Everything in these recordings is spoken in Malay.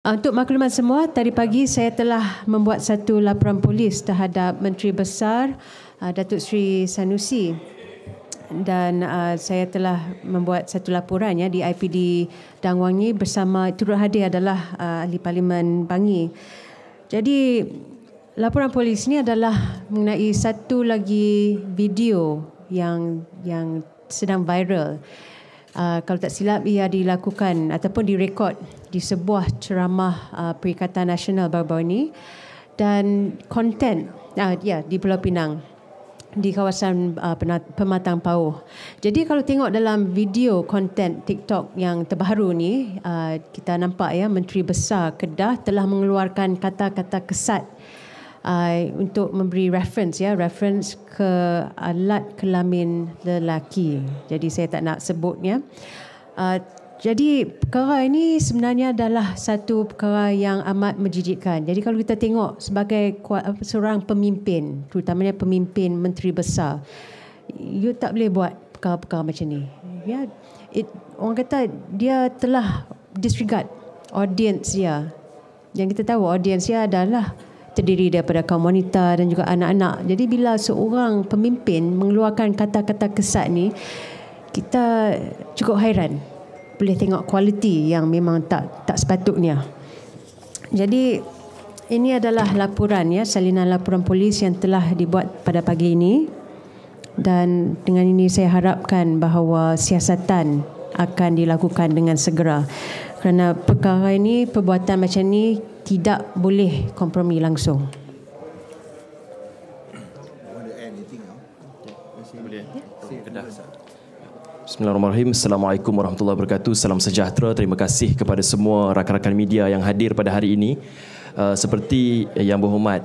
Untuk maklumat semua, tadi pagi saya telah membuat satu laporan polis terhadap Menteri Besar Datuk Seri Sanusi, dan saya telah membuat satu laporan di IPD Dang Wangi bersama turut hadir adalah Ahli Parlimen Bangi. Jadi laporan polis ini adalah mengenai satu lagi video yang sedang viral. Kalau tak silap, ia dilakukan ataupun direkod di sebuah ceramah Perikatan Nasional baru-baru ini, dan konten di Pulau Pinang di kawasan Pematang Pauh. Jadi kalau tengok dalam video konten TikTok yang terbaru ni, kita nampak Menteri Besar Kedah telah mengeluarkan kata-kata kesat untuk memberi reference ke alat kelamin lelaki. Jadi saya tak nak sebutnya. Jadi perkara ini sebenarnya adalah satu perkara yang amat menjijikkan. Jadi kalau kita tengok sebagai seorang pemimpin, terutamanya pemimpin menteri besar, you tak boleh buat perkara-perkara macam ni. Orang kata dia telah disregard audience dia. Yang kita tahu audience dia adalah terdiri daripada kaum wanita dan juga anak-anak. Jadi bila seorang pemimpin mengeluarkan kata-kata kesat ni, kita cukup hairan. Boleh tengok kualiti yang memang tak sepatutnya. Jadi ini adalah laporan salinan laporan polis yang telah dibuat pada pagi ini, dan dengan ini saya harapkan bahawa siasatan akan dilakukan dengan segera, kerana perkara ini, perbuatan macam ni tidak boleh kompromi langsung. Bismillahirrahmanirrahim. Assalamualaikum warahmatullahi wabarakatuh. Salam sejahtera. Terima kasih kepada semua rakan-rakan media yang hadir pada hari ini. Seperti Yang Berhormat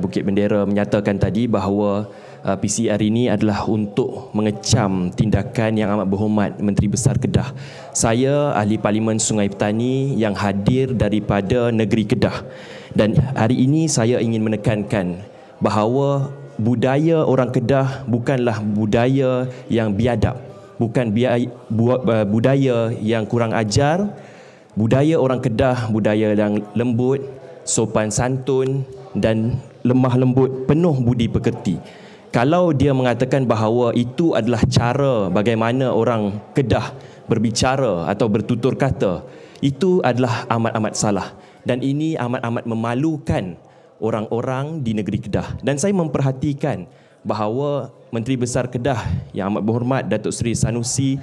Bukit Bendera menyatakan tadi bahawa PCR ini adalah untuk mengecam tindakan yang amat berhormat Menteri Besar Kedah. Saya Ahli Parlimen Sungai Petani yang hadir daripada negeri Kedah. Dan hari ini saya ingin menekankan bahawa budaya orang Kedah bukanlah budaya yang biadab. Bukan budaya yang kurang ajar. Budaya orang Kedah, budaya yang lembut, sopan santun dan lemah lembut, penuh budi pekerti. Kalau dia mengatakan bahawa itu adalah cara bagaimana orang Kedah berbicara atau bertutur kata, itu adalah amat-amat salah. Dan ini amat-amat memalukan orang-orang di negeri Kedah. Dan saya memperhatikan bahawa Menteri Besar Kedah yang amat berhormat Datuk Seri Sanusi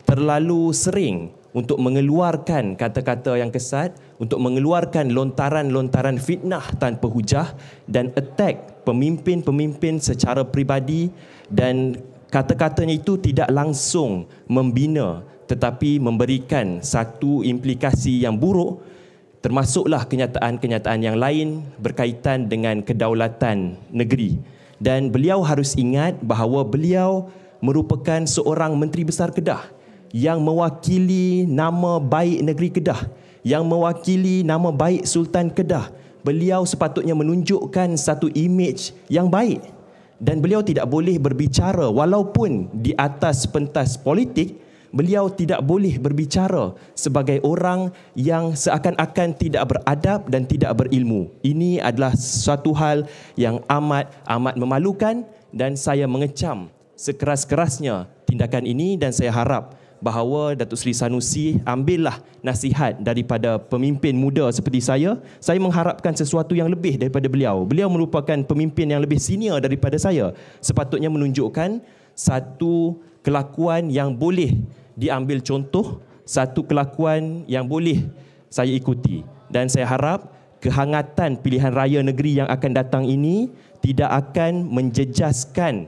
terlalu sering untuk mengeluarkan kata-kata yang kesat, untuk mengeluarkan lontaran-lontaran fitnah tanpa hujah dan attack pemimpin-pemimpin secara peribadi, dan kata-katanya itu tidak langsung membina tetapi memberikan satu implikasi yang buruk, termasuklah kenyataan-kenyataan yang lain berkaitan dengan kedaulatan negeri. Dan beliau harus ingat bahawa beliau merupakan seorang Menteri Besar Kedah yang mewakili nama baik negeri Kedah, yang mewakili nama baik Sultan Kedah. Beliau sepatutnya menunjukkan satu imej yang baik, dan beliau tidak boleh berbicara walaupun di atas pentas politik. Beliau tidak boleh berbicara sebagai orang yang seakan-akan tidak beradab dan tidak berilmu. Ini adalah suatu hal yang amat memalukan, dan saya mengecam sekeras-kerasnya tindakan ini, dan saya harap bahawa Datuk Seri Sanusi ambillah nasihat daripada pemimpin muda seperti saya. Saya mengharapkan sesuatu yang lebih daripada beliau. Beliau merupakan pemimpin yang lebih senior daripada saya. Sepatutnya menunjukkan satu kelakuan yang boleh diambil contoh, satu kelakuan yang boleh saya ikuti. Dan saya harap kehangatan pilihan raya negeri yang akan datang ini tidak akan menjejaskan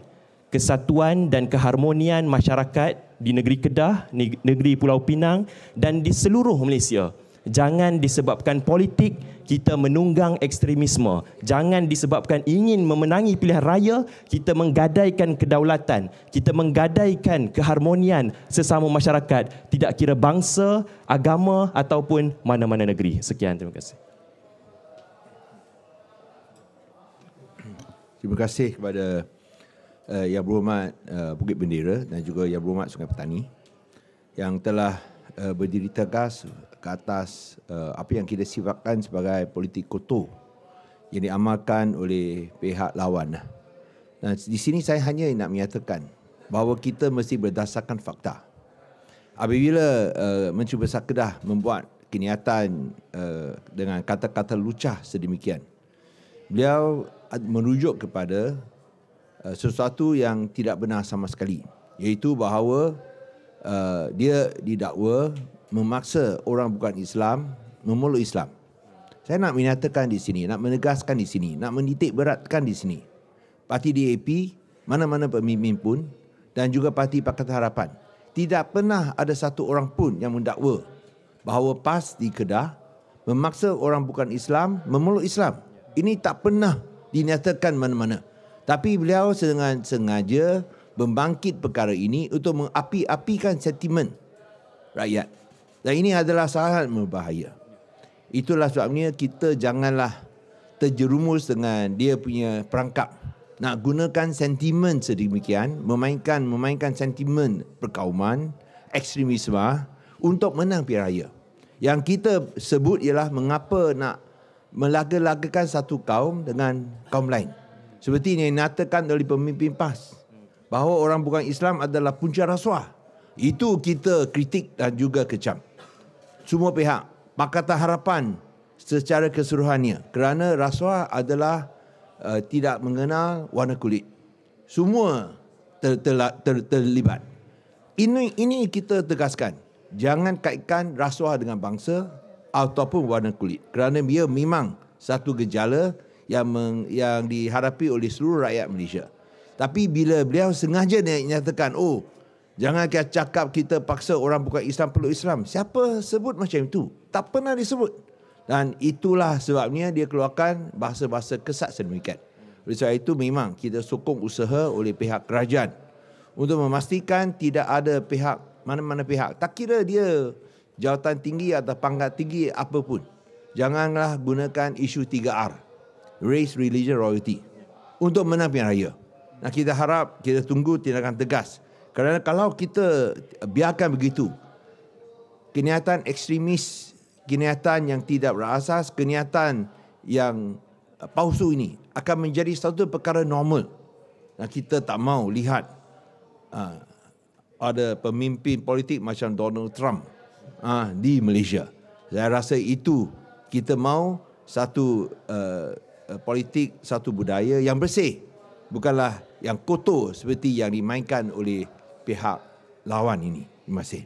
kesatuan dan keharmonian masyarakat di negeri Kedah, negeri Pulau Pinang dan di seluruh Malaysia. Jangan disebabkan politik kita menunggang ekstremisme. Jangan disebabkan ingin memenangi pilihan raya kita menggadaikan kedaulatan, kita menggadaikan keharmonian sesama masyarakat, tidak kira bangsa, agama ataupun mana-mana negeri. Sekian, terima kasih. Terima kasih kepada Yang Berhormat Bukit Bendera dan juga Yang Berhormat Sungai Petani yang telah berdiri tegas ke atas apa yang kita sifatkan sebagai politik kotor yang diamalkan oleh pihak lawan. Nah, di sini saya hanya nak menyatakan bahawa kita mesti berdasarkan fakta. Apabila Menteri Besar Kedah membuat kenyataan dengan kata-kata lucah sedemikian, beliau merujuk kepada sesuatu yang tidak benar sama sekali, iaitu bahawa dia didakwa memaksa orang bukan Islam memeluk Islam. Saya nak menyatakan di sini, nak menegaskan di sini, nak menitik beratkan di sini, parti DAP, mana-mana pemimpin pun dan juga parti Pakatan Harapan, tidak pernah ada satu orang pun yang mendakwa bahawa PAS di Kedah memaksa orang bukan Islam memeluk Islam. Ini tak pernah dinyatakan mana-mana. Tapi beliau dengan sengaja membangkit perkara ini untuk mengapi-apikan sentimen rakyat. Dan ini adalah sangat berbahaya. Itulah sebabnya kita janganlah terjerumus dengan dia punya perangkap. Nak gunakan sentimen sedemikian, memainkan sentimen perkauman, ekstremisme untuk menang pilihan raya. Yang kita sebut ialah mengapa nak melaga-lagakan satu kaum dengan kaum lain. Seperti yang dinyatakan oleh pemimpin PAS, bahawa orang bukan Islam adalah punca rasuah. Itu kita kritik dan juga kecam. Semua pihak, Pakatan Harapan secara keseluruhannya, kerana rasuah adalah tidak mengenal warna kulit. Semua terlibat. Ini kita tegaskan. Jangan kaitkan rasuah dengan bangsa ataupun warna kulit, kerana dia memang satu gejala yang dihadapi oleh seluruh rakyat Malaysia. Tapi bila beliau sengaja nyatakan, jangan kita cakap kita paksa orang bukan Islam peluk Islam. Siapa sebut macam itu? Tak pernah disebut. Dan itulah sebabnya dia keluarkan bahasa-bahasa kesat sedemikian. Oleh sebab itu memang kita sokong usaha oleh pihak kerajaan untuk memastikan tidak ada pihak, mana-mana pihak, tak kira dia jawatan tinggi atau pangkat tinggi apapun, janganlah gunakan isu 3R, race, religion, royalty, untuk menang pilihan raya. Nah, kita harap, kita tunggu tindakan tegas. Kerana kalau kita biarkan begitu, kenyataan ekstremis, kenyataan yang tidak berasas, kenyataan yang palsu ini akan menjadi satu perkara normal. Dan kita tak mau lihat ada pemimpin politik macam Donald Trump di Malaysia. Saya rasa itu kita mau satu politik, satu budaya yang bersih, bukanlah yang kotor seperti yang dimainkan oleh pihak lawan ini. Terima kasih.